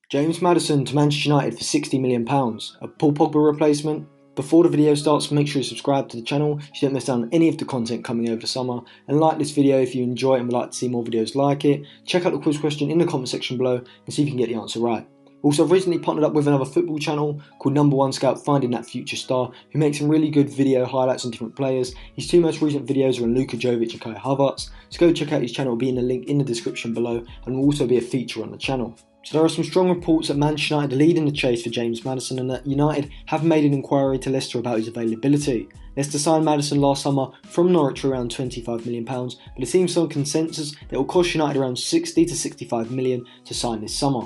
James Maddison to Manchester United for £60 million, a Paul Pogba replacement. Before the video starts, make sure you subscribe to the channel so you don't miss out on any of the content coming over the summer, and like this video if you enjoy it and would like to see more videos like it. Check out the quiz question in the comment section below and see if you can get the answer right. Also, I've recently partnered up with another football channel called Number One Scout, Finding That Future Star, who makes some really good video highlights on different players. His two most recent videos are on Luka Jovic and Kai Havertz, so go check out his channel, it'll be in the link in the description below, and will also be a feature on the channel. So there are some strong reports that Man Utd lead in the chase for James Maddison, and that United have made an inquiry to Leicester about his availability. Leicester signed Maddison last summer from Norwich for around £25 million, but it seems on consensus that it will cost United around £60 to £65 million to sign this summer.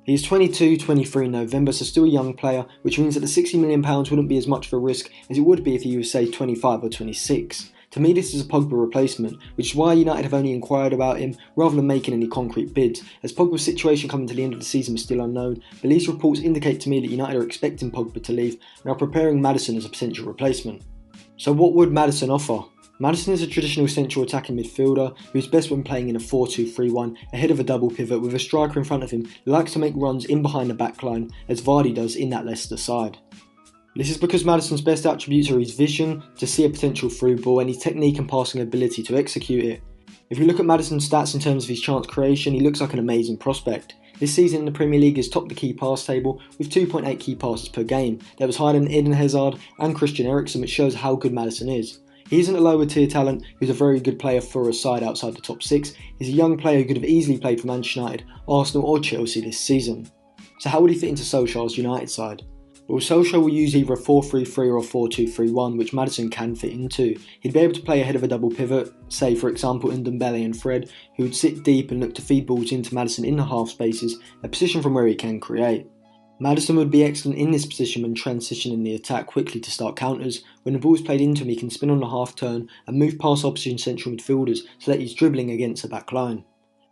He is 22, 23 in November, so still a young player, which means that the £60 million wouldn't be as much of a risk as it would be if he was, say, 25 or 26. To me, this is a Pogba replacement, which is why United have only inquired about him rather than making any concrete bids, as Pogba's situation coming to the end of the season is still unknown, but these reports indicate to me that United are expecting Pogba to leave and are preparing Maddison as a potential replacement. So what would Maddison offer? Maddison is a traditional central attacking midfielder who is best when playing in a 4-2-3-1 ahead of a double pivot with a striker in front of him who likes to make runs in behind the backline, as Vardy does in that Leicester side. This is because Maddison's best attributes are his vision to see a potential through ball and his technique and passing ability to execute it. If you look at Maddison's stats in terms of his chance creation, he looks like an amazing prospect. This season in the Premier League has topped the key pass table with 2.8 key passes per game. That was higher than Eden Hazard and Christian Eriksen, which shows how good Maddison is. He isn't a lower tier talent who's a very good player for a side outside the top 6. He's a young player who could have easily played for Manchester United, Arsenal or Chelsea this season. So how would he fit into Solskjaer's United side? Well, Solskjaer will use either a 4-3-3 or a 4-2-3-1, which Maddison can fit into. He'd be able to play ahead of a double pivot, say for example Ndombele and Fred, who would sit deep and look to feed balls into Maddison in the half spaces, a position from where he can create. Maddison would be excellent in this position when transitioning the attack quickly to start counters. When the ball is played into him, he can spin on the half turn and move past opposition central midfielders so that he's dribbling against the back line.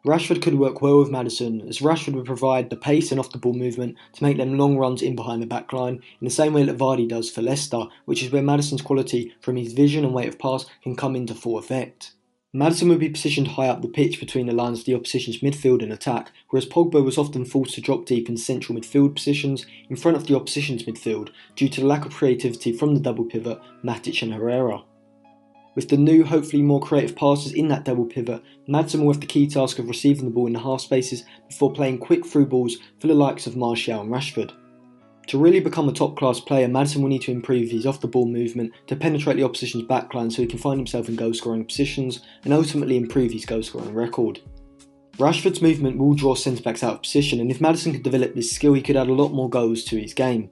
Rashford could work well with Maddison, as Rashford would provide the pace and off-the-ball movement to make them long runs in behind the back line, in the same way that Vardy does for Leicester, which is where Maddison's quality from his vision and weight of pass can come into full effect. Maddison would be positioned high up the pitch between the lines of the opposition's midfield and attack, whereas Pogba was often forced to drop deep in central midfield positions in front of the opposition's midfield due to the lack of creativity from the double pivot Matic and Herrera. With the new, hopefully more creative passes in that double pivot, Maddison will have the key task of receiving the ball in the half spaces before playing quick through balls for the likes of Martial and Rashford. To really become a top class player, Maddison will need to improve his off the ball movement to penetrate the opposition's backline so he can find himself in goal scoring positions and ultimately improve his goal scoring record. Rashford's movement will draw centre backs out of position, and if Maddison could develop this skill, he could add a lot more goals to his game.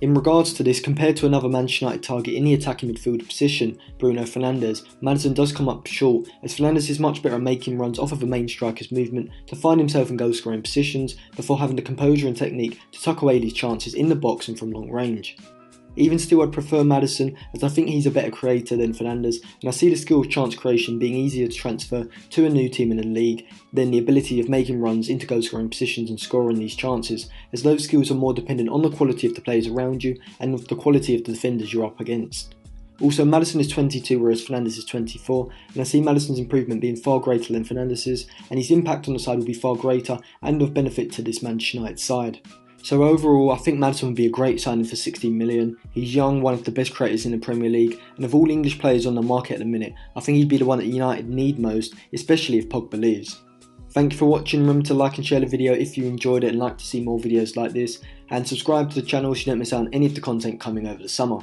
In regards to this, compared to another Manchester United target in the attacking midfield position, Bruno Fernandes, Maddison does come up short, as Fernandes is much better at making runs off of a main striker's movement to find himself in goal scoring positions before having the composure and technique to tuck away these chances in the box and from long range. Even still, I'd prefer Maddison, as I think he's a better creator than Fernandes, and I see the skill of chance creation being easier to transfer to a new team in the league than the ability of making runs into goal scoring positions and scoring these chances, as those skills are more dependent on the quality of the players around you and of the quality of the defenders you're up against. Also, Maddison is 22 whereas Fernandes is 24, and I see Maddison's improvement being far greater than Fernandes's, and his impact on the side will be far greater and of benefit to this Manchester United side. So overall, I think Maddison would be a great signing for £16 million. He's young, one of the best creators in the Premier League, and of all English players on the market at the minute, I think he'd be the one that United need most, especially if Pogba leaves. Thank you for watching. Remember to like and share the video if you enjoyed it and like to see more videos like this, and subscribe to the channel so you don't miss out on any of the content coming over the summer.